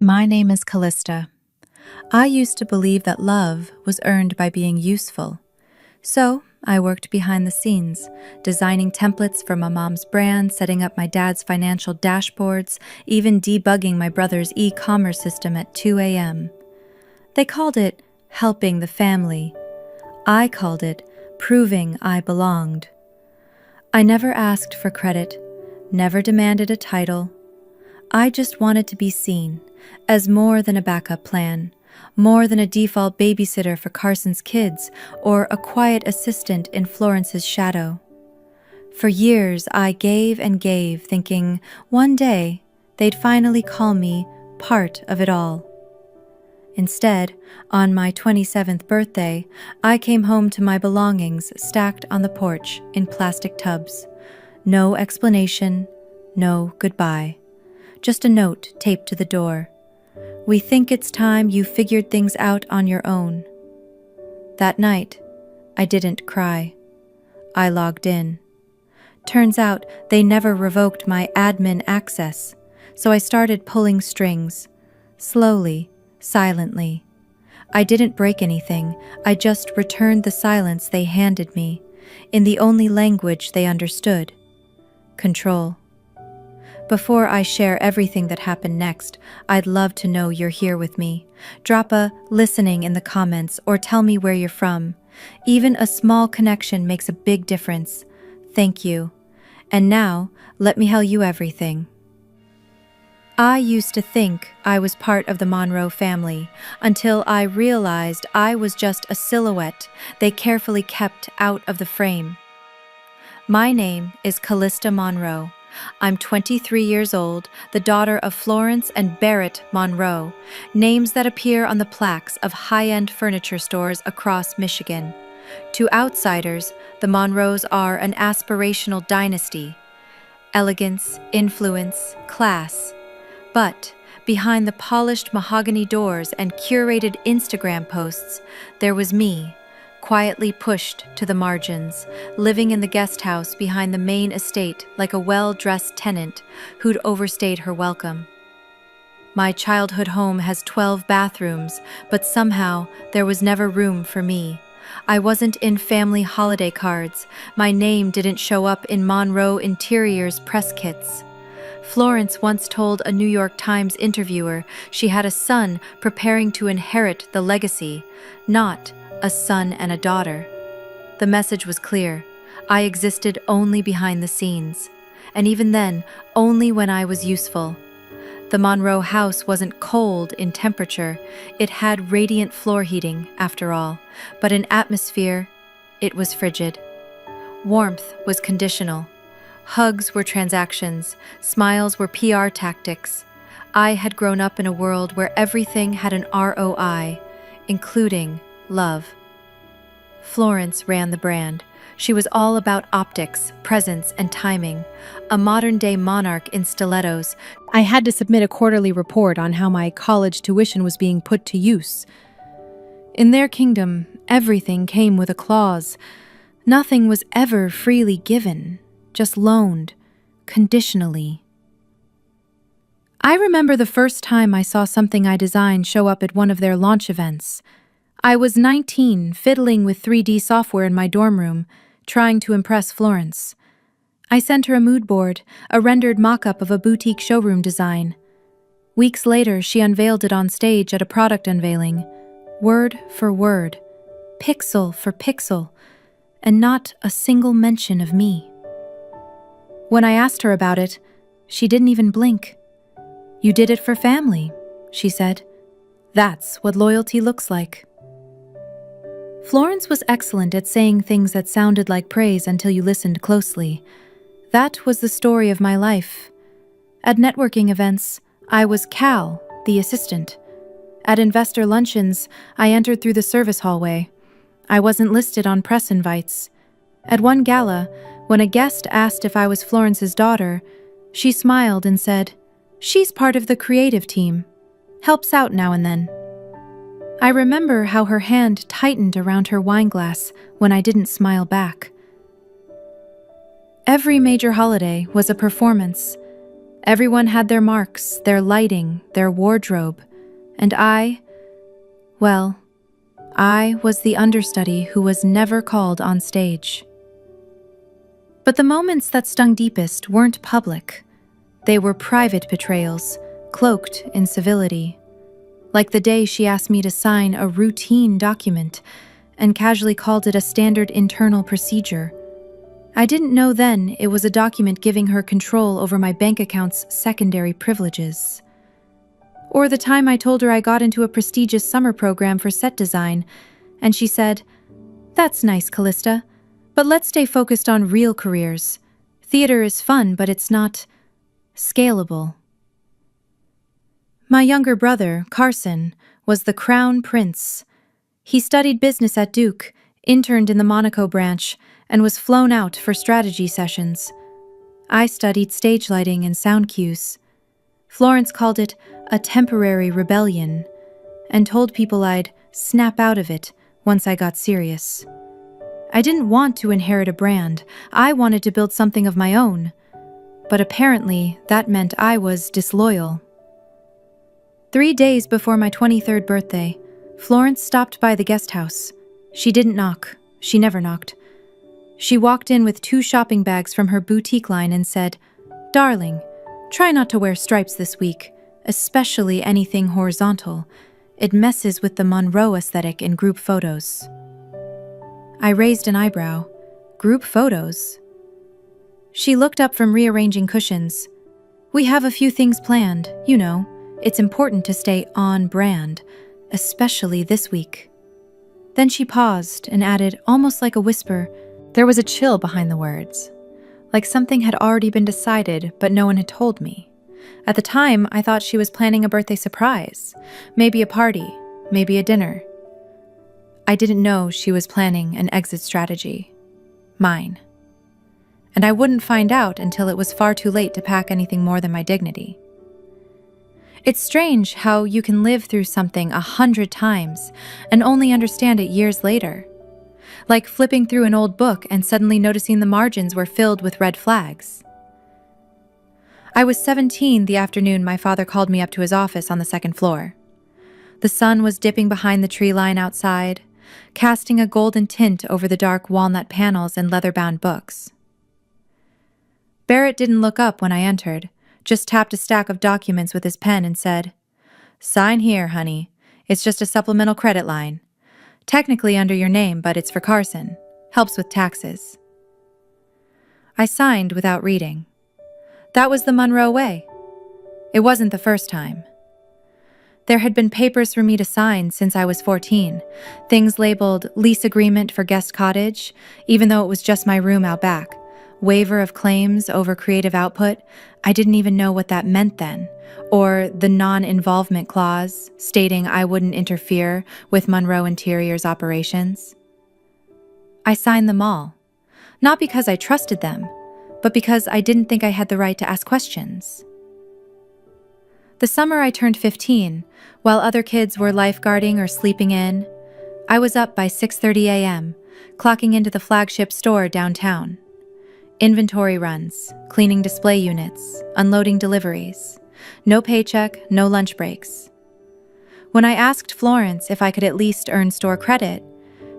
My name is Callista. I used to believe that love was earned by being useful. So I worked behind the scenes, designing templates for my mom's brand, setting up my dad's financial dashboards, even debugging my brother's e-commerce system at 2 a.m. They called it helping the family. I called it proving I belonged. I never asked for credit, never demanded a title. I just wanted to be seen as more than a backup plan, more than a default babysitter for Carson's kids or a quiet assistant in Florence's shadow. For years, I gave and gave, thinking one day they'd finally call me part of it all. Instead, on my 27th birthday, I came home to my belongings stacked on the porch in plastic tubs. No explanation, no goodbye. Just a note taped to the door. We think it's time you figured things out on your own. That night, I didn't cry. I logged in. Turns out they never revoked my admin access, so I started pulling strings. Slowly, silently. I didn't break anything, I just returned the silence they handed me, in the only language they understood. Control. Before I share everything that happened next, I'd love to know you're here with me. Drop a listening in the comments or tell me where you're from. Even a small connection makes a big difference. Thank you. And now, let me tell you everything. I used to think I was part of the Monroe family until I realized I was just a silhouette they carefully kept out of the frame. My name is Callista Monroe. I'm 23 years old, the daughter of Florence and Barrett Monroe, names that appear on the plaques of high-end furniture stores across Michigan. To outsiders, the Monroes are an aspirational dynasty. Elegance, influence, class. But behind the polished mahogany doors and curated Instagram posts, there was me, quietly pushed to the margins, living in the guest house behind the main estate like a well-dressed tenant who'd overstayed her welcome. My childhood home has 12 bathrooms, but somehow there was never room for me. I wasn't in family holiday cards. My name didn't show up in Monroe Interiors press kits. Florence once told a New York Times interviewer she had a son preparing to inherit the legacy, not a son and a daughter. The message was clear. I existed only behind the scenes, and even then, only when I was useful. The Monroe house wasn't cold in temperature. It had radiant floor heating, after all, but in atmosphere, it was frigid. Warmth was conditional. Hugs were transactions. Smiles were PR tactics. I had grown up in a world where everything had an ROI, including love. Florence ran the brand. She was all about optics, presence, and timing. A modern-day monarch in stilettos. I had to submit a quarterly report on how my college tuition was being put to use. In their kingdom, everything came with a clause. Nothing was ever freely given, just loaned, conditionally. I remember the first time I saw something I designed show up at one of their launch events. I was 19, fiddling with 3D software in my dorm room, trying to impress Florence. I sent her a mood board, a rendered mock-up of a boutique showroom design. Weeks later, she unveiled it on stage at a product unveiling, word for word, pixel for pixel, and not a single mention of me. When I asked her about it, she didn't even blink. "You did it for family," she said. "That's what loyalty looks like." Florence was excellent at saying things that sounded like praise until you listened closely. That was the story of my life. At networking events, I was Cal, the assistant. At investor luncheons, I entered through the service hallway. I wasn't listed on press invites. At one gala, when a guest asked if I was Florence's daughter, she smiled and said, "She's part of the creative team. Helps out now and then." I remember how her hand tightened around her wine glass when I didn't smile back. Every major holiday was a performance. Everyone had their marks, their lighting, their wardrobe, and well, I was the understudy who was never called on stage. But the moments that stung deepest weren't public. They were private betrayals, cloaked in civility. Like the day she asked me to sign a routine document and casually called it a standard internal procedure. I didn't know then it was a document giving her control over my bank account's secondary privileges. Or the time I told her I got into a prestigious summer program for set design, and she said, "That's nice, Callista, but let's stay focused on real careers. Theater is fun, but it's not scalable." My younger brother, Carson, was the crown prince. He studied business at Duke, interned in the Monaco branch, and was flown out for strategy sessions. I studied stage lighting and sound cues. Florence called it a temporary rebellion, and told people I'd snap out of it once I got serious. I didn't want to inherit a brand. I wanted to build something of my own. But apparently, that meant I was disloyal. 3 days before my 23rd birthday, Florence stopped by the guest house. She didn't knock. She never knocked. She walked in with 2 shopping bags from her boutique line and said, "Darling, try not to wear stripes this week, especially anything horizontal. It messes with the Monroe aesthetic in group photos." I raised an eyebrow. Group photos? She looked up from rearranging cushions. "We have a few things planned, you know. It's important to stay on brand, especially this week." Then she paused and added, almost like a whisper. There was a chill behind the words, like something had already been decided, but no one had told me. At the time, I thought she was planning a birthday surprise, maybe a party, maybe a dinner. I didn't know she was planning an exit strategy. Mine. And I wouldn't find out until it was far too late to pack anything more than my dignity. It's strange how you can live through something 100 times and only understand it years later. Like flipping through an old book and suddenly noticing the margins were filled with red flags. I was 17 the afternoon my father called me up to his office on the 2nd floor. The sun was dipping behind the tree line outside, casting a golden tint over the dark walnut panels and leather-bound books. Barrett didn't look up when I entered, just tapped a stack of documents with his pen and said, "Sign here, honey. It's just a supplemental credit line. Technically under your name, but it's for Carson. Helps with taxes." I signed without reading. That was the Monroe way. It wasn't the first time. There had been papers for me to sign since I was 14, things labeled lease agreement for guest cottage, even though it was just my room out back, waiver of claims over creative output. I didn't even know what that meant then, or the non-involvement clause stating I wouldn't interfere with Monroe Interior's operations. I signed them all, not because I trusted them, but because I didn't think I had the right to ask questions. The summer I turned 15, while other kids were lifeguarding or sleeping in, I was up by 6:30 a.m., clocking into the flagship store downtown. Inventory runs, cleaning display units, unloading deliveries. No paycheck, no lunch breaks. When I asked Florence if I could at least earn store credit,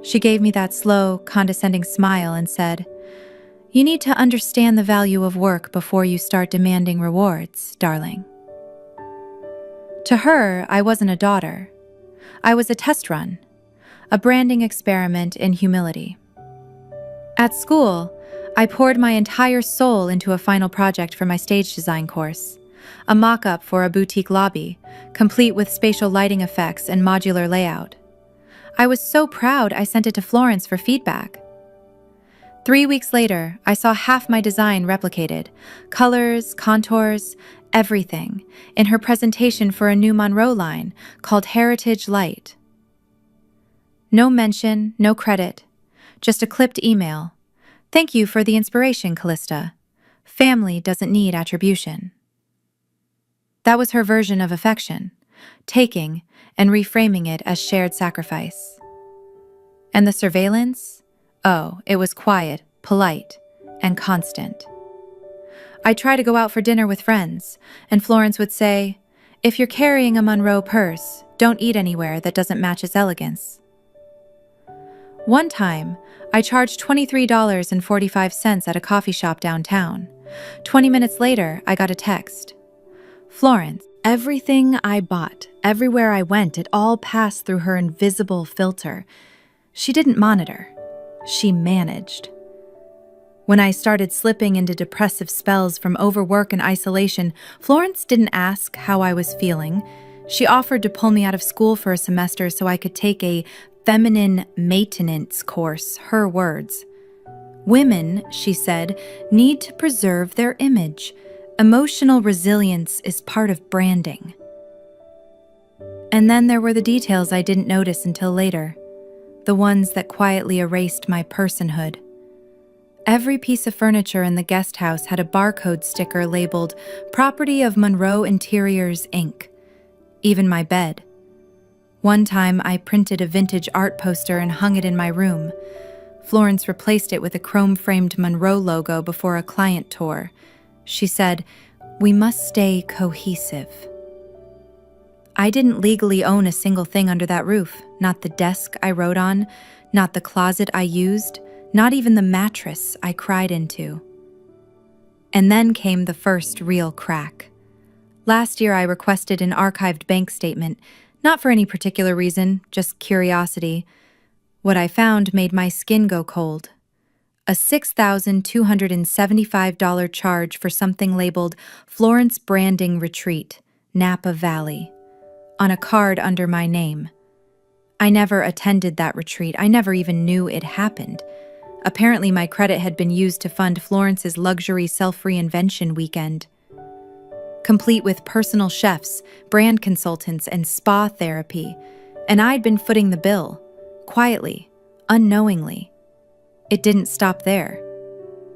she gave me that slow, condescending smile and said, "You need to understand the value of work before you start demanding rewards, darling." To her, I wasn't a daughter. I was a test run, a branding experiment in humility. At school, I poured my entire soul into a final project for my stage design course, a mock-up for a boutique lobby, complete with spatial lighting effects and modular layout. I was so proud I sent it to Florence for feedback. 3 weeks later, I saw half my design replicated, colors, contours, everything, in her presentation for a new Monroe line called Heritage Light. No mention, no credit, just a clipped email. "Thank you for the inspiration, Callista. Family doesn't need attribution." That was her version of affection, taking and reframing it as shared sacrifice. And the surveillance? Oh, it was quiet, polite, and constant. I'd try to go out for dinner with friends, and Florence would say, "If you're carrying a Monroe purse, don't eat anywhere that doesn't match its elegance." One time, I charged $23.45 at a coffee shop downtown. 20 minutes later, I got a text. "Florence, everything I bought, everywhere I went, it all passed through her invisible filter. She didn't monitor. She managed." When I started slipping into depressive spells from overwork and isolation, Florence didn't ask how I was feeling. She offered to pull me out of school for a semester so I could take a feminine maintenance course, her words. "Women," she said, "need to preserve their image. Emotional resilience is part of branding." And then there were the details I didn't notice until later, the ones that quietly erased my personhood. Every piece of furniture in the guest house had a barcode sticker labeled "Property of Monroe Interiors, Inc." Even my bed. One time, I printed a vintage art poster and hung it in my room. Florence replaced it with a chrome-framed Monroe logo before a client tour. She said, "We must stay cohesive." I didn't legally own a single thing under that roof, not the desk I wrote on, not the closet I used, not even the mattress I cried into. And then came the first real crack. Last year, I requested an archived bank statement, not for any particular reason, just curiosity. What I found made my skin go cold. A $6,275 charge for something labeled Florence Branding Retreat, Napa Valley, on a card under my name. I never attended that retreat. I never even knew it happened. Apparently, my credit had been used to fund Florence's luxury self-reinvention weekend, complete with personal chefs, brand consultants, and spa therapy, and I'd been footing the bill, quietly, unknowingly. It didn't stop there.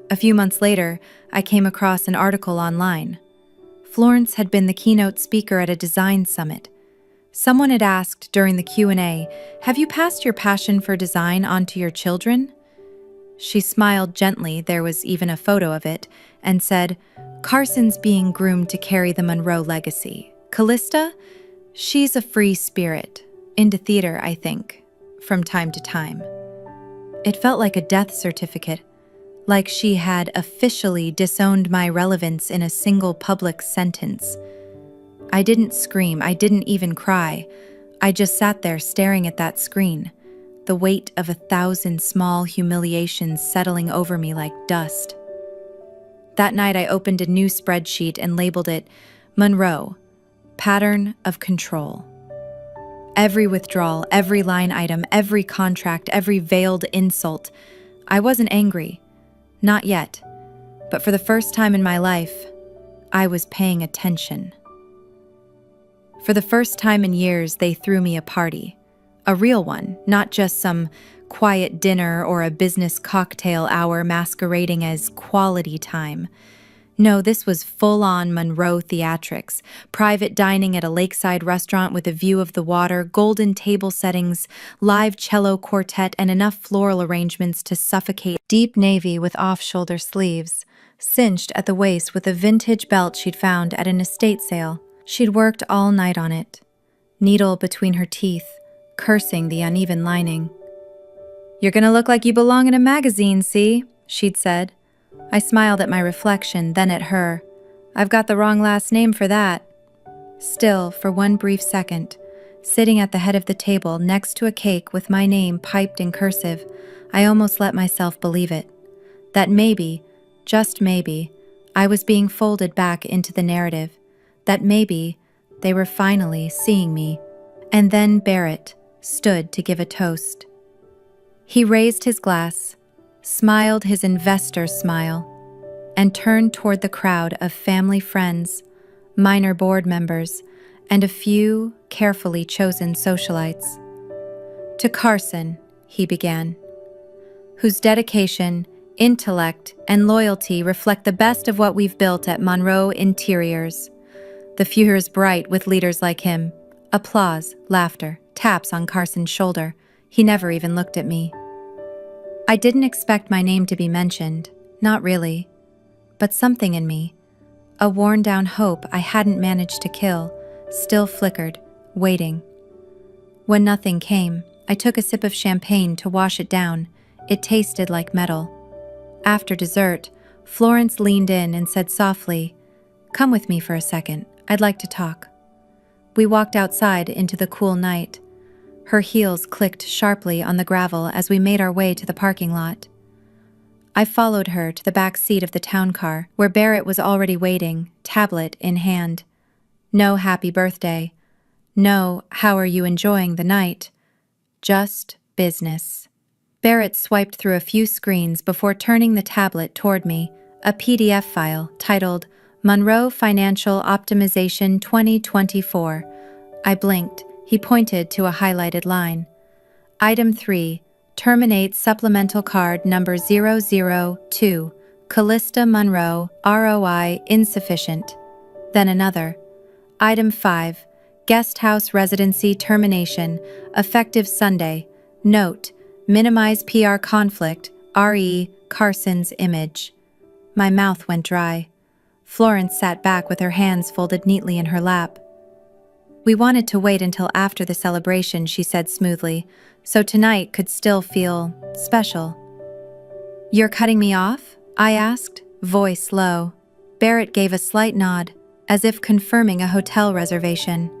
A few months later, I came across an article online. Florence had been the keynote speaker at a design summit. Someone had asked during the Q&A, "Have you passed your passion for design on to your children?" She smiled gently, there was even a photo of it, and said, "Carson's being groomed to carry the Monroe legacy. Callista? She's a free spirit. Into theater, I think, from time to time." It felt like a death certificate, like she had officially disowned my relevance in a single public sentence. I didn't scream, I didn't even cry. I just sat there staring at that screen, the weight of 1,000 small humiliations settling over me like dust. That night I opened a new spreadsheet and labeled it Monroe, Pattern of Control. Every withdrawal, every line item, every contract, every veiled insult. I wasn't angry. Not yet. But for the first time in my life, I was paying attention. For the first time in years, they threw me a party. A real one, not just some quiet dinner or a business cocktail hour masquerading as quality time. No, this was full-on Monroe theatrics, private dining at a lakeside restaurant with a view of the water, golden table settings, live cello quartet, and enough floral arrangements to suffocate. Deep navy with off-shoulder sleeves, cinched at the waist with a vintage belt she'd found at an estate sale. She'd worked all night on it, needle between her teeth, cursing the uneven lining. "You're gonna look like you belong in a magazine, see?" she'd said. I smiled at my reflection, then at her. I've got the wrong last name for that. Still, for one brief second, sitting at the head of the table next to a cake with my name piped in cursive, I almost let myself believe it. That maybe, just maybe, I was being folded back into the narrative. That maybe they were finally seeing me. And then Barrett stood to give a toast. He raised his glass, smiled his investor smile, and turned toward the crowd of family friends, minor board members, and a few carefully chosen socialites. "To Carson," he began, "whose dedication, intellect, and loyalty reflect the best of what we've built at Monroe Interiors. The future's bright with leaders like him." Applause, laughter, taps on Carson's shoulder. He never even looked at me. I didn't expect my name to be mentioned, not really. But something in me, A worn-down hope I hadn't managed to kill still flickered, waiting. When nothing came, I took a sip of champagne to wash it down. It tasted like metal. After dessert, Florence leaned in and said softly, "Come with me for a second. I'd like to talk." We walked outside into the cool night. Her heels clicked sharply on the gravel as we made our way to the parking lot. I followed her to the back seat of the town car, where Barrett was already waiting, tablet in hand. No happy birthday. No, how are you enjoying the night? Just business. Barrett swiped through a few screens before turning the tablet toward me, a PDF file titled Monroe Financial Optimization 2024. I blinked. He pointed to a highlighted line. Item 3. Terminate supplemental card number 002. Callista Monroe, ROI insufficient. Then another. Item 5. Guest house residency termination, effective Sunday. Note, minimize PR conflict, RE Carson's image. My mouth went dry. Florence sat back with her hands folded neatly in her lap. We wanted to wait until after the celebration, she said smoothly, so tonight could still feel special. You're cutting me off? I asked, voice low. Barrett gave a slight nod, as if confirming a hotel reservation.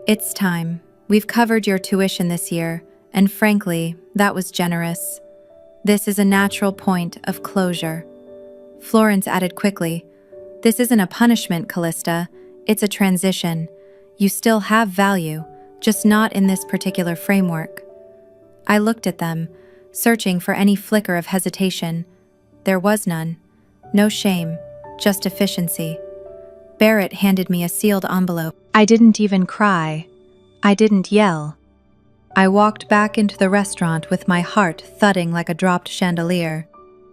It's time. We've covered your tuition this year, and frankly, that was generous. This is a natural point of closure. Florence added quickly, "This isn't a punishment, Callista. It's a transition. You still have value, just not in this particular framework." I looked at them, searching for any flicker of hesitation. There was none. No shame, just efficiency. Barrett handed me a sealed envelope. I didn't even cry. I didn't yell. I walked back into the restaurant with my heart thudding like a dropped chandelier,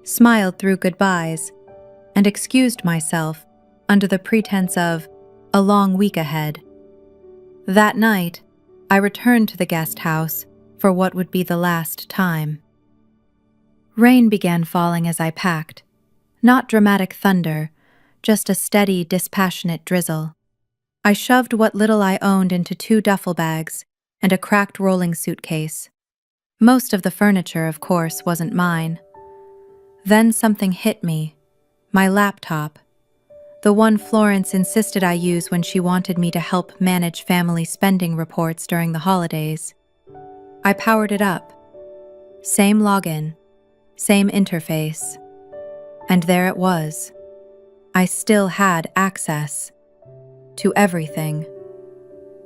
smiled through goodbyes, and excused myself under the pretense of a long week ahead. That night, I returned to the guest house for what would be the last time. Rain began falling as I packed. Not dramatic thunder, just a steady, dispassionate drizzle. I shoved what little I owned into 2 duffel bags and a cracked rolling suitcase. Most of the furniture, of course, wasn't mine. Then something hit me. My laptop. The one Florence insisted I use when she wanted me to help manage family spending reports during the holidays. I powered it up. Same login, same interface. And there it was. I still had access to everything.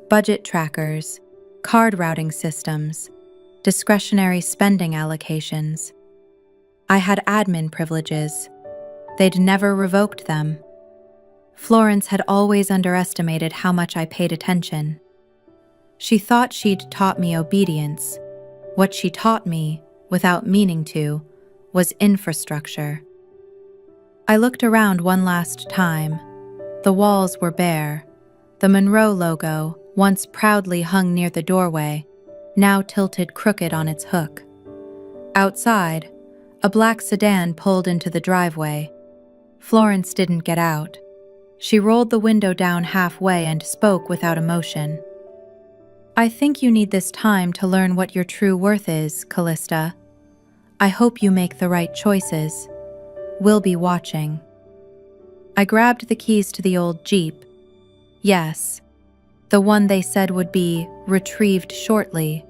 Budget trackers, card routing systems, discretionary spending allocations. I had admin privileges. They'd never revoked them. Florence had always underestimated how much I paid attention. She thought she'd taught me obedience. What she taught me, without meaning to, was infrastructure. I looked around one last time. The walls were bare. The Monroe logo, once proudly hung near the doorway, now tilted crooked on its hook. Outside, a black sedan pulled into the driveway. Florence didn't get out. She rolled the window down halfway and spoke without emotion. "I think you need this time to learn what your true worth is, Callista. I hope you make the right choices. We'll be watching." I grabbed the keys to the old Jeep. Yes, the one they said would be retrieved shortly,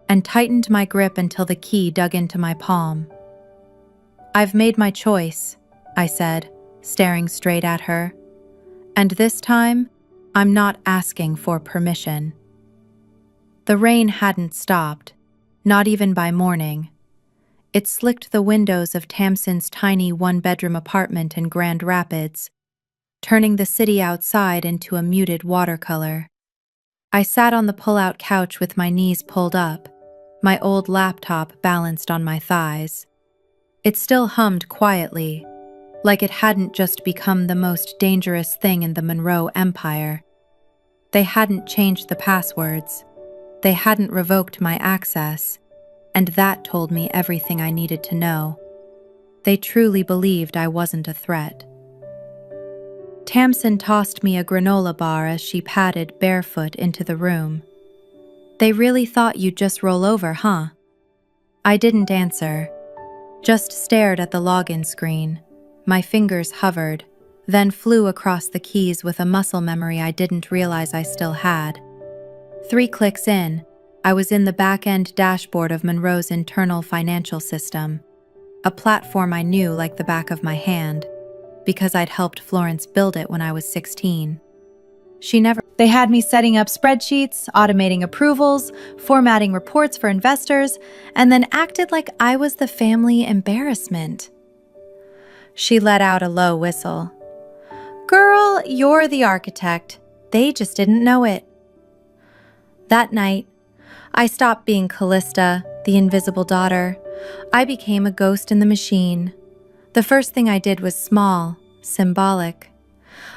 and tightened my grip until the key dug into my palm. "I've made my choice," I said, staring straight at her. "And this time, I'm not asking for permission." The rain hadn't stopped, not even by morning. It slicked the windows of Tamsin's tiny one-bedroom apartment in Grand Rapids, turning the city outside into a muted watercolor. I sat on the pull-out couch with my knees pulled up, my old laptop balanced on my thighs. It still hummed quietly, like it hadn't just become the most dangerous thing in the Monroe Empire. They hadn't changed the passwords. They hadn't revoked my access, and that told me everything I needed to know. They truly believed I wasn't a threat. Tamsin tossed me a granola bar as she padded barefoot into the room. "They really thought you'd just roll over, huh?" I didn't answer, just stared at the login screen. My fingers hovered, then flew across the keys with a muscle memory I didn't realize I still had. 3 clicks in, I was in the back-end dashboard of Monroe's internal financial system, a platform I knew like the back of my hand, because I'd helped Florence build it when I was 16. They had me setting up spreadsheets, automating approvals, formatting reports for investors, and then acted like I was the family embarrassment. She let out a low whistle. "Girl, you're the architect. They just didn't know it." That night, I stopped being Callista, the invisible daughter. I became a ghost in the machine. The first thing I did was small, symbolic.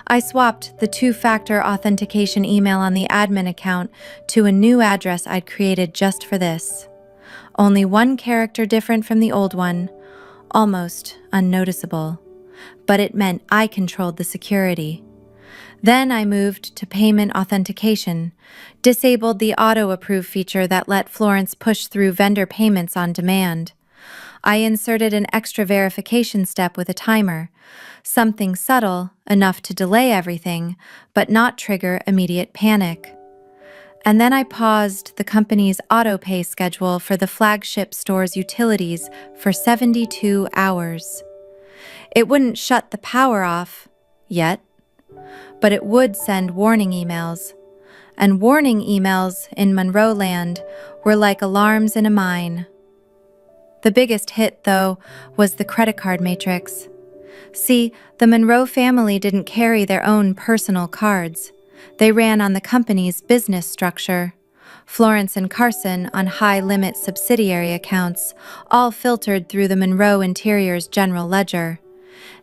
I swapped the 2-factor authentication email on the admin account to a new address I'd created just for this. Only one character different from the old one, almost unnoticeable. But it meant I controlled the security. Then I moved to payment authentication, disabled the auto-approve feature that let Florence push through vendor payments on demand. I inserted an extra verification step with a timer, something subtle enough to delay everything, but not trigger immediate panic. And then I paused the company's auto-pay schedule for the flagship store's utilities for 72 hours. It wouldn't shut the power off, yet, but it would send warning emails. And warning emails in Monroe Land were like alarms in a mine. The biggest hit, though, was the credit card matrix. See, the Monroe family didn't carry their own personal cards. They ran on the company's business structure. Florence and Carson on high-limit subsidiary accounts, all filtered through the Monroe Interior's general ledger.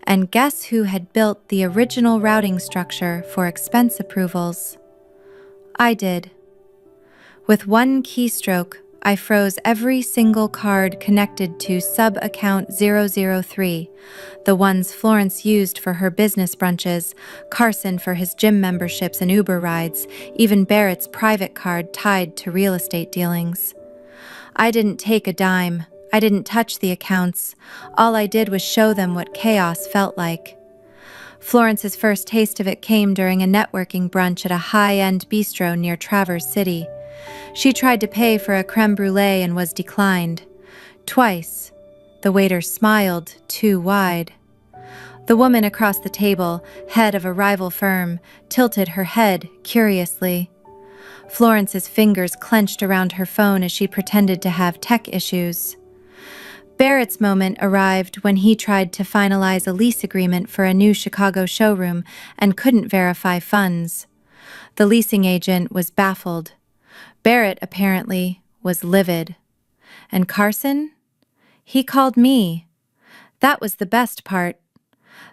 And guess who had built the original routing structure for expense approvals? I did. With one keystroke, I froze every single card connected to sub-account 003, the ones Florence used for her business brunches, Carson for his gym memberships and Uber rides, even Barrett's private card tied to real estate dealings. I didn't take a dime. I didn't touch the accounts. All I did was show them what chaos felt like. Florence's first taste of it came during a networking brunch at a high-end bistro near Traverse City. She tried to pay for a creme brulee and was declined. Twice. The waiter smiled too wide. The woman across the table, head of a rival firm, tilted her head curiously. Florence's fingers clenched around her phone as she pretended to have tech issues. Barrett's moment arrived when he tried to finalize a lease agreement for a new Chicago showroom and couldn't verify funds. The leasing agent was baffled. Barrett, apparently, was livid. And Carson? He called me. That was the best part.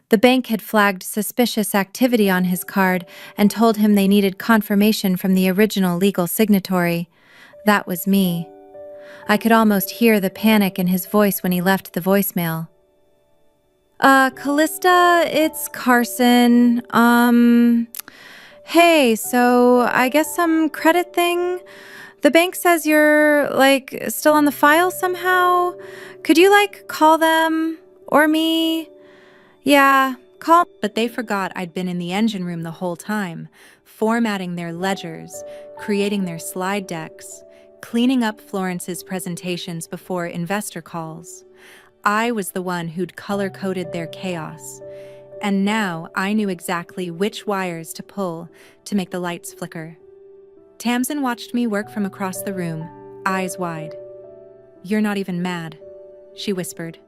The bank had flagged suspicious activity on his card and told him they needed confirmation from the original legal signatory. That was me. I could almost hear the panic in his voice when he left the voicemail. Callista, it's Carson. Hey, so I guess some credit thing? The bank says you're, still on the file somehow? Could you, call them? Or me? Yeah, call. But they forgot I'd been in the engine room the whole time, formatting their ledgers, creating their slide decks, cleaning up Florence's presentations before investor calls. I was the one who'd color-coded their chaos. And now I knew exactly which wires to pull to make the lights flicker. Tamsin watched me work from across the room, eyes wide. "You're not even mad," she whispered.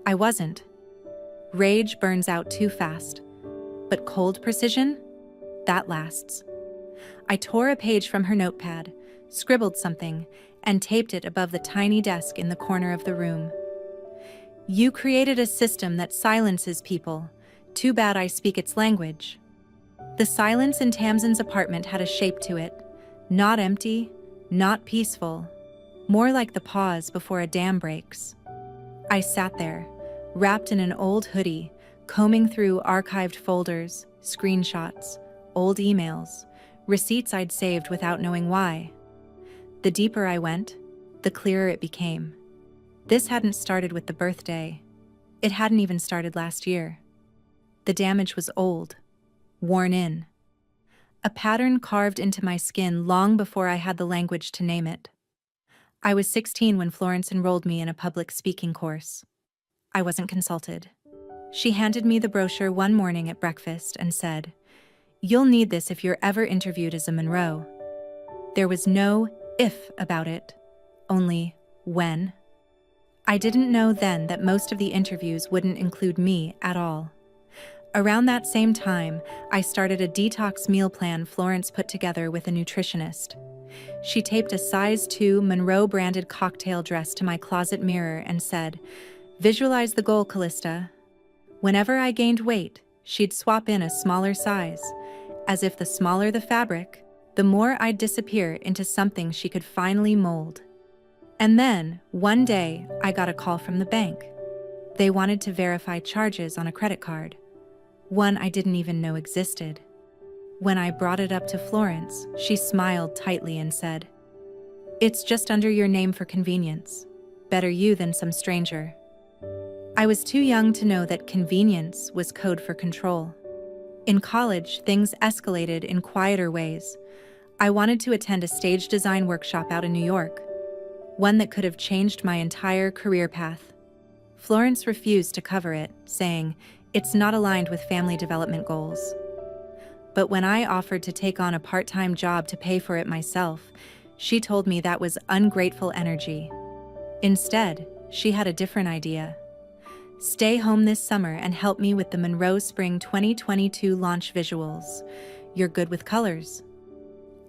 I wasn't. Rage burns out too fast. But cold precision? That lasts. I tore a page from her notepad, scribbled something, and taped it above the tiny desk in the corner of the room. "You created a system that silences people. Too bad I speak its language." The silence in Tamsin's apartment had a shape to it. Not empty, not peaceful. More like the pause before a dam breaks. I sat there, wrapped in an old hoodie, combing through archived folders, screenshots, old emails, receipts I'd saved without knowing why. The deeper I went, the clearer it became. This hadn't started with the birthday. It hadn't even started last year. The damage was old, worn in. A pattern carved into my skin long before I had the language to name it. I was 16 when Florence enrolled me in a public speaking course. I wasn't consulted. She handed me the brochure one morning at breakfast and said, "You'll need this if you're ever interviewed as a Monroe." There was no if about it, only when. I didn't know then that most of the interviews wouldn't include me at all. Around that same time, I started a detox meal plan Florence put together with a nutritionist. She taped a size 2 Monroe-branded cocktail dress to my closet mirror and said, "Visualize the goal, Callista." Whenever I gained weight, she'd swap in a smaller size, as if the smaller the fabric, the more I'd disappear into something she could finally mold. And then, one day, I got a call from the bank. They wanted to verify charges on a credit card, one I didn't even know existed. When I brought it up to Florence, she smiled tightly and said, "It's just under your name for convenience. Better you than some stranger." I was too young to know that convenience was code for control. In college, things escalated in quieter ways. I wanted to attend a stage design workshop out in New York, one that could have changed my entire career path. Florence refused to cover it, saying, "It's not aligned with family development goals." But when I offered to take on a part-time job to pay for it myself, she told me that was ungrateful energy. Instead, she had a different idea. "Stay home this summer and help me with the Monroe Spring 2022 launch visuals. You're good with colors."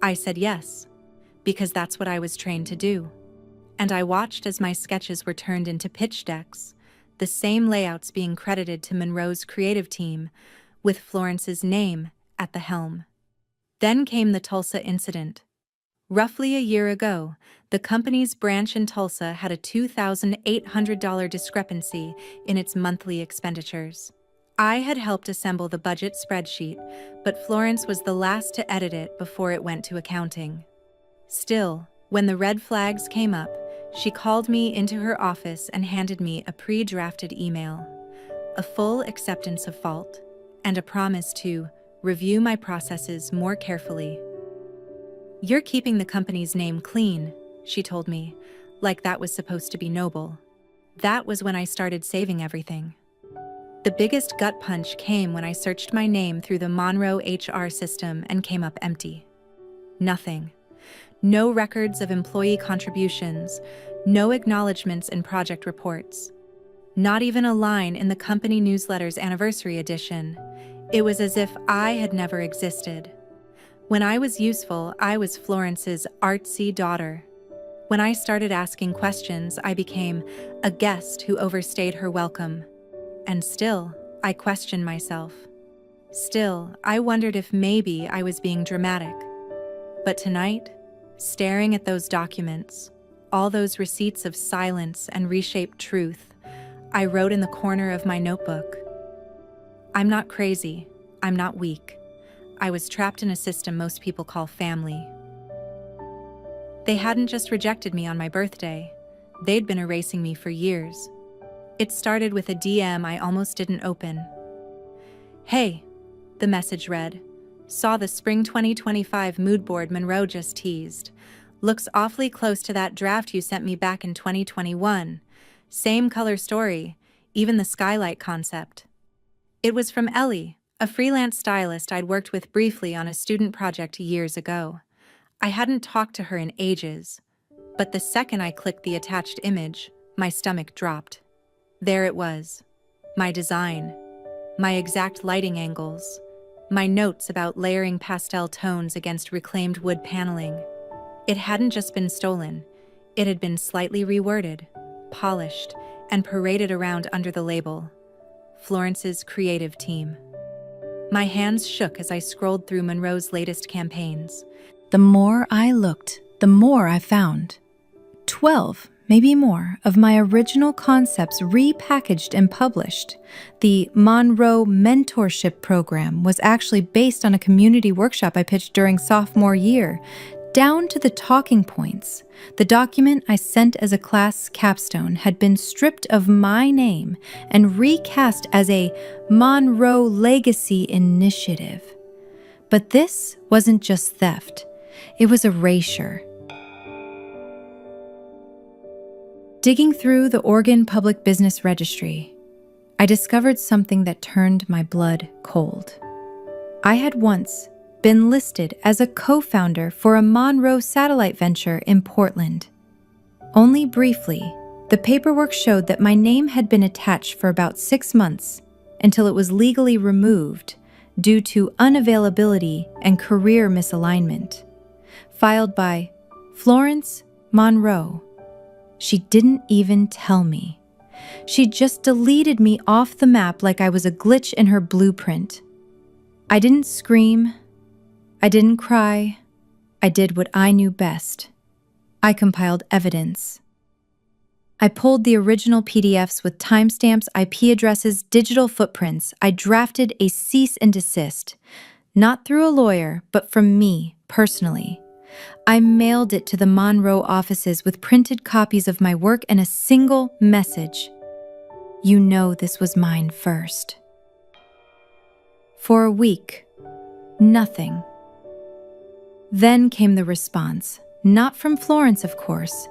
I said yes, because that's what I was trained to do. And I watched as my sketches were turned into pitch decks, the same layouts being credited to Monroe's creative team, with Florence's name at the helm. Then came the Tulsa incident. Roughly a year ago, the company's branch in Tulsa had a $2,800 discrepancy in its monthly expenditures. I had helped assemble the budget spreadsheet, but Florence was the last to edit it before it went to accounting. Still, when the red flags came up, she called me into her office and handed me a pre-drafted email, a full acceptance of fault, and a promise to review my processes more carefully. "You're keeping the company's name clean," she told me, like that was supposed to be noble. That was when I started saving everything. The biggest gut punch came when I searched my name through the Monroe HR system and came up empty. Nothing. No records of employee contributions, no acknowledgments in project reports. Not even a line in the company newsletter's anniversary edition. It was as if I had never existed. When I was useful, I was Florence's artsy daughter. When I started asking questions, I became a guest who overstayed her welcome. And still, I questioned myself. Still, I wondered if maybe I was being dramatic. But tonight, staring at those documents, all those receipts of silence and reshaped truth, I wrote in the corner of my notebook, "I'm not crazy. I'm not weak. I was trapped in a system most people call family." They hadn't just rejected me on my birthday. They'd been erasing me for years. It started with a DM I almost didn't open. "Hey," the message read, "saw the spring 2025 mood board Monroe just teased. Looks awfully close to that draft you sent me back in 2021. Same color story, even the skylight concept." It was from Ellie, a freelance stylist I'd worked with briefly on a student project years ago. I hadn't talked to her in ages, but the second I clicked the attached image, my stomach dropped. There it was, my design, my exact lighting angles, my notes about layering pastel tones against reclaimed wood paneling. It hadn't just been stolen, it had been slightly reworded, polished, and paraded around under the label, Florence's creative team. My hands shook as I scrolled through Monroe's latest campaigns. The more I looked, the more I found. 12 maybe more, of my original concepts repackaged and published. The Monroe Mentorship Program was actually based on a community workshop I pitched during sophomore year, down to the talking points. The document I sent as a class capstone had been stripped of my name and recast as a Monroe Legacy Initiative. But this wasn't just theft, it was erasure. Digging through the Oregon Public Business Registry, I discovered something that turned my blood cold. I had once been listed as a co-founder for a Monroe satellite venture in Portland. Only briefly, the paperwork showed that my name had been attached for about 6 months until it was legally removed due to unavailability and career misalignment. Filed by Florence Monroe. She didn't even tell me. She just deleted me off the map like I was a glitch in her blueprint. I didn't scream. I didn't cry. I did what I knew best. I compiled evidence. I pulled the original PDFs with timestamps, IP addresses, digital footprints. I drafted a cease and desist, not through a lawyer, but from me, personally. I mailed it to the Monroe offices with printed copies of my work and a single message. You know this was mine first. For a week, nothing. Then came the response, not from Florence, of course,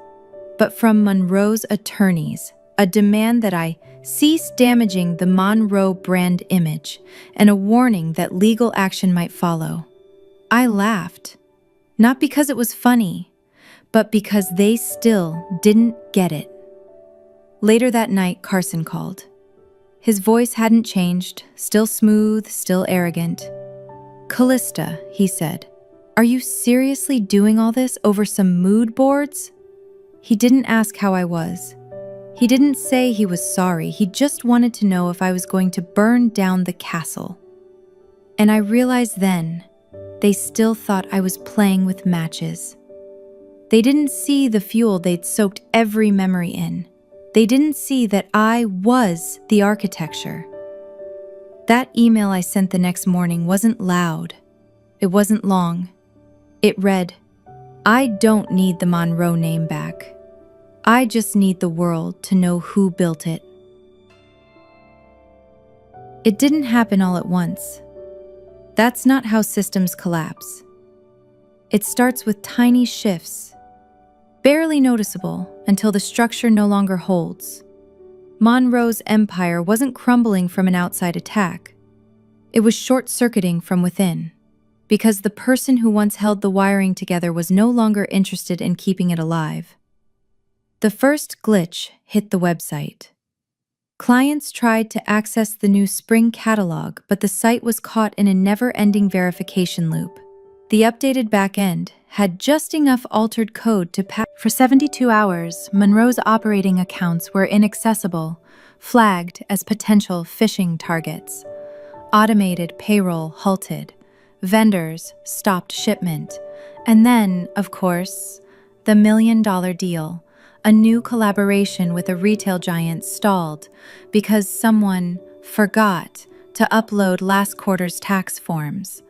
but from Monroe's attorneys, a demand that I cease damaging the Monroe brand image and a warning that legal action might follow. I laughed, not because it was funny, but because they still didn't get it. Later that night, Carson called. His voice hadn't changed, still smooth, still arrogant. "Callista," he said, "are you seriously doing all this over some mood boards?" He didn't ask how I was. He didn't say he was sorry. He just wanted to know if I was going to burn down the castle. And I realized then, they still thought I was playing with matches. They didn't see the fuel they'd soaked every memory in. They didn't see that I was the architecture. That email I sent the next morning wasn't loud. It wasn't long. It read, "I don't need the Monroe name back. I just need the world to know who built it." It didn't happen all at once. That's not how systems collapse. It starts with tiny shifts, barely noticeable until the structure no longer holds. Monroe's empire wasn't crumbling from an outside attack. It was short-circuiting from within, because the person who once held the wiring together was no longer interested in keeping it alive. The first glitch hit the website. Clients tried to access the new spring catalog, but the site was caught in a never-ending verification loop. The updated backend had just enough altered code to pass. For 72 hours, Monroe's operating accounts were inaccessible, flagged as potential phishing targets. Automated payroll halted. Vendors stopped shipment. And then, of course, the $1 million deal. A new collaboration with a retail giant stalled because someone forgot to upload last quarter's tax forms.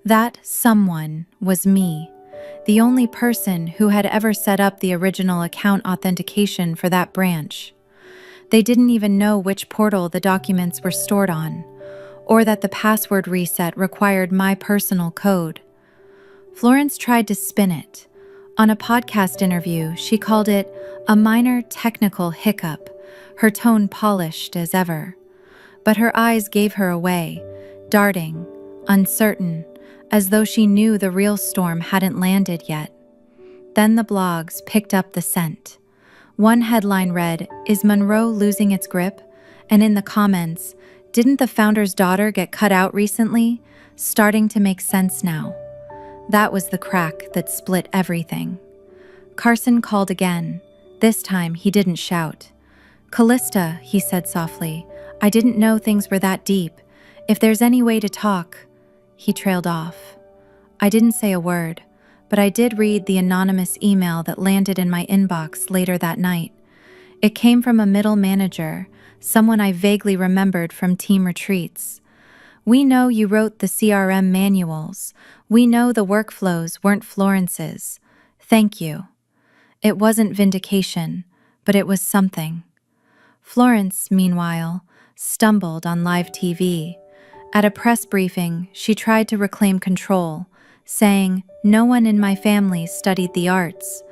That someone was me, the only person who had ever set up the original account authentication for that branch. They didn't even know which portal the documents were stored on, or that the password reset required my personal code. Florence tried to spin it. On a podcast interview, she called it a minor technical hiccup, her tone polished as ever. But her eyes gave her away, darting, uncertain, as though she knew the real storm hadn't landed yet. Then the blogs picked up the scent. One headline read, "Is Monroe losing its grip?" And in the comments, "Didn't the founder's daughter get cut out recently? Starting to make sense now." That was the crack that split everything. Carson called again. This time, he didn't shout. "Callista," he said softly, "I didn't know things were that deep. If there's any way to talk..." He trailed off. I didn't say a word, but I did read the anonymous email that landed in my inbox later that night. It came from a middle manager, someone I vaguely remembered from team retreats. "We know you wrote the CRM manuals. We know the workflows weren't Florence's. Thank you." It wasn't vindication, but it was something. Florence, meanwhile, stumbled on live TV. At a press briefing, she tried to reclaim control, saying, "No one in my family studied the arts.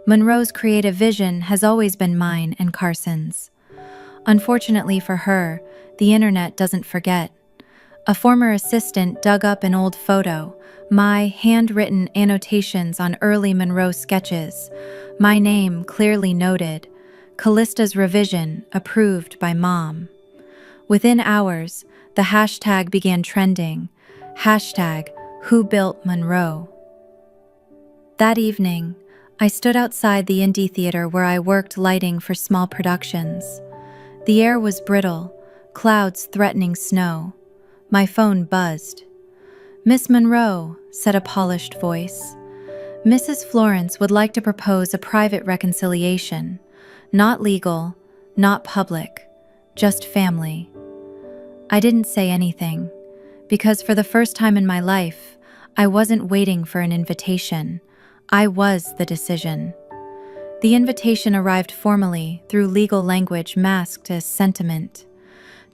Monroe's creative vision has always been mine and Carson's." Unfortunately for her, the internet doesn't forget. A former assistant dug up an old photo, my handwritten annotations on early Monroe sketches, my name clearly noted, Callista's revision approved by Mom. Within hours, the hashtag began trending, #WhoBuiltMonroe. That evening, I stood outside the indie theater where I worked lighting for small productions. The air was brittle, clouds threatening snow. My phone buzzed. "Miss Monroe," said a polished voice. "Mrs. Florence would like to propose a private reconciliation. Not legal, not public, just family." I didn't say anything, because for the first time in my life, I wasn't waiting for an invitation. I was the decision. The invitation arrived formally through legal language masked as sentiment.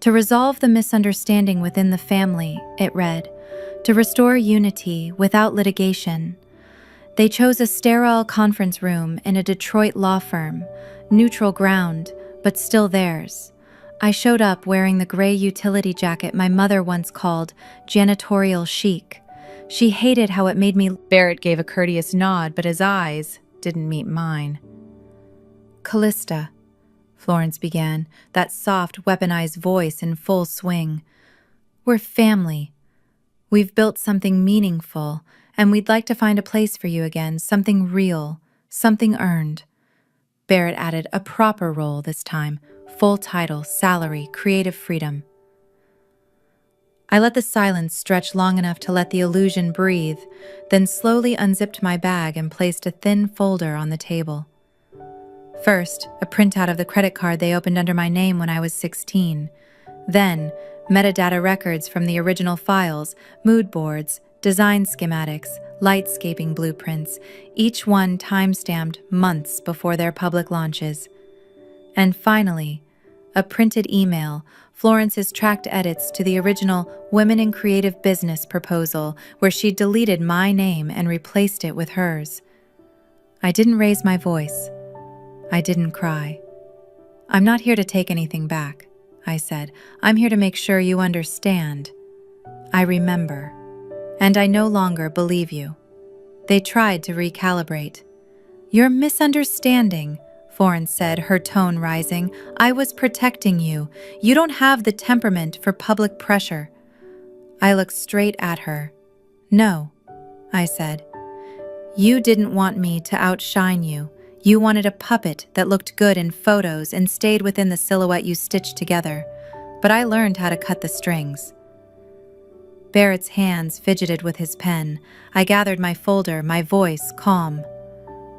To resolve the misunderstanding within the family, it read, to restore unity without litigation. They chose a sterile conference room in a Detroit law firm, neutral ground, but still theirs. I showed up wearing the gray utility jacket my mother once called janitorial chic. She hated how it made me. Barrett gave a courteous nod, but his eyes didn't meet mine. "Callista," Florence began, that soft, weaponized voice in full swing. "We're family. We've built something meaningful, and we'd like to find a place for you again, something real, something earned." Barrett added a proper role this time, full title, salary, creative freedom. I let the silence stretch long enough to let the illusion breathe, then slowly unzipped my bag and placed a thin folder on the table. First, a printout of the credit card they opened under my name when I was 16. Then, metadata records from the original files, mood boards, design schematics, lightscaping blueprints, each one time-stamped months before their public launches. And finally, a printed email, Florence's tracked edits to the original Women in Creative Business proposal, where she deleted my name and replaced it with hers. I didn't raise my voice. I didn't cry. "I'm not here to take anything back," I said. "I'm here to make sure you understand. I remember. And I no longer believe you." They tried to recalibrate. "You're misunderstanding," Florence said, her tone rising. "I was protecting you. You don't have the temperament for public pressure." I looked straight at her. "No," I said. "You didn't want me to outshine you. You wanted a puppet that looked good in photos and stayed within the silhouette you stitched together. But I learned how to cut the strings." Barrett's hands fidgeted with his pen. I gathered my folder, my voice calm.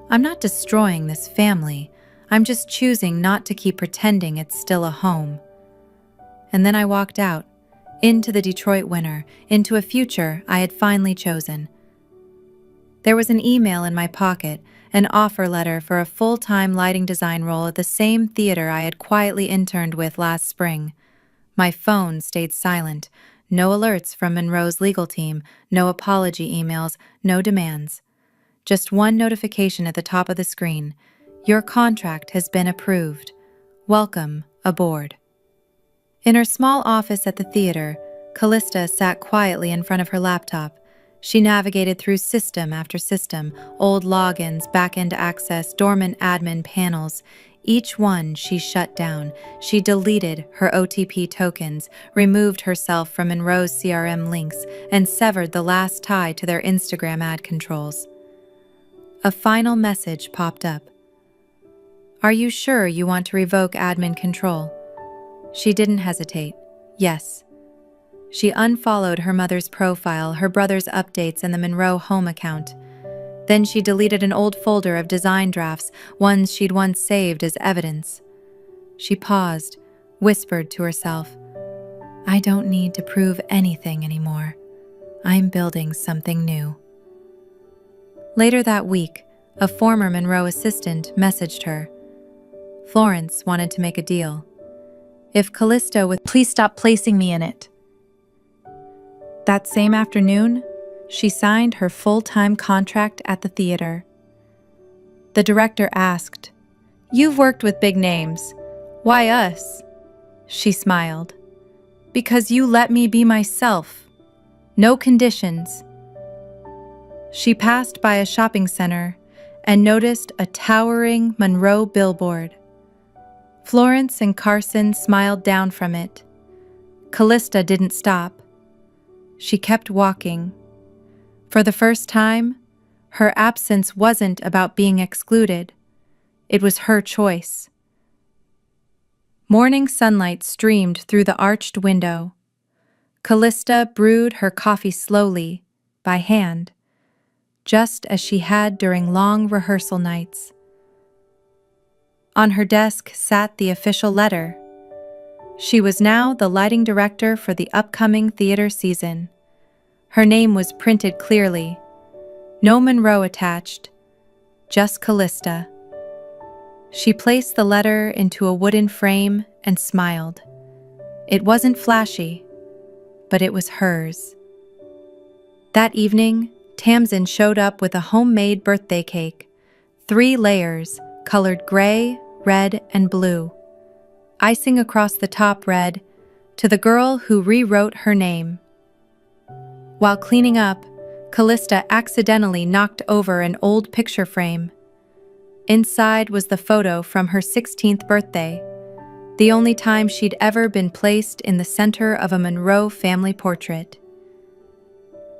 "I'm not destroying this family. I'm just choosing not to keep pretending it's still a home." And then I walked out, into the Detroit winter, into a future I had finally chosen. There was an email in my pocket, an offer letter for a full-time lighting design role at the same theater I had quietly interned with last spring. My phone stayed silent. No alerts from Monroe's legal team, no apology emails, no demands. Just one notification at the top of the screen. "Your contract has been approved. Welcome aboard." In her small office at the theater, Callista sat quietly in front of her laptop. She navigated through system after system, old logins, back-end access, dormant admin panels. Each one she shut down. She deleted her OTP tokens, removed herself from Monroe's CRM links, and severed the last tie to their Instagram ad controls. A final message popped up. "Are you sure you want to revoke admin control?" She didn't hesitate. Yes. She unfollowed her mother's profile, her brother's updates, and the Monroe home account. Then she deleted an old folder of design drafts, ones she'd once saved as evidence. She paused, whispered to herself, "I don't need to prove anything anymore. I'm building something new." Later that week, a former Monroe assistant messaged her. Florence wanted to make a deal. If Callisto would please stop placing me in it. That same afternoon, she signed her full-time contract at the theater. The director asked, "You've worked with big names. Why us?" She smiled. "Because you let me be myself. No conditions." She passed by a shopping center and noticed a towering Monroe billboard. Florence and Carson smiled down from it. Callista didn't stop. She kept walking. For the first time, her absence wasn't about being excluded. It was her choice. Morning sunlight streamed through the arched window. Callista brewed her coffee slowly, by hand, just as she had during long rehearsal nights. On her desk sat the official letter. She was now the lighting director for the upcoming theater season. Her name was printed clearly. No Monroe attached, just Callista. She placed the letter into a wooden frame and smiled. It wasn't flashy, but it was hers. That evening, Tamsin showed up with a homemade birthday cake, 3 layers, colored gray, red, and blue. Icing across the top read, "To the girl who rewrote her name." While cleaning up, Callista accidentally knocked over an old picture frame. Inside was the photo from her 16th birthday, the only time she'd ever been placed in the center of a Monroe family portrait.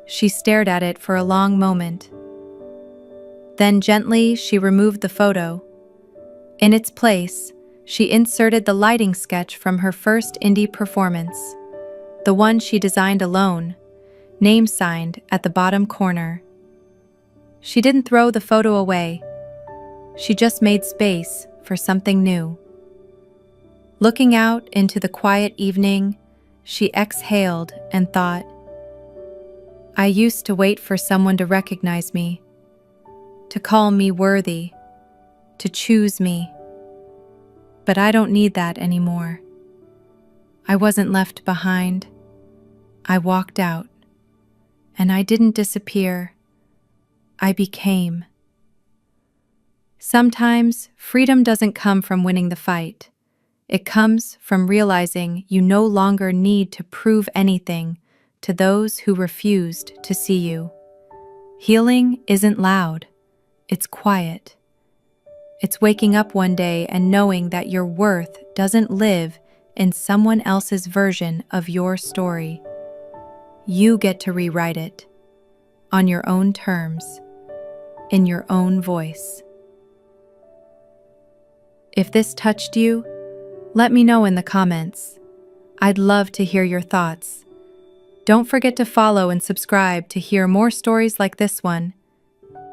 She stared at it for a long moment. Then gently she removed the photo. In its place, she inserted the lighting sketch from her first indie performance, the one she designed alone, name signed at the bottom corner. She didn't throw the photo away. She just made space for something new. Looking out into the quiet evening, she exhaled and thought, "I used to wait for someone to recognize me, to call me worthy, to choose me. But I don't need that anymore. I wasn't left behind. I walked out. And I didn't disappear. I became." Sometimes freedom doesn't come from winning the fight. It comes from realizing you no longer need to prove anything to those who refused to see you. Healing isn't loud. It's quiet. It's waking up one day and knowing that your worth doesn't live in someone else's version of your story. You get to rewrite it on your own terms, in your own voice. If this touched you, let me know in the comments. I'd love to hear your thoughts. Don't forget to follow and subscribe to hear more stories like this one.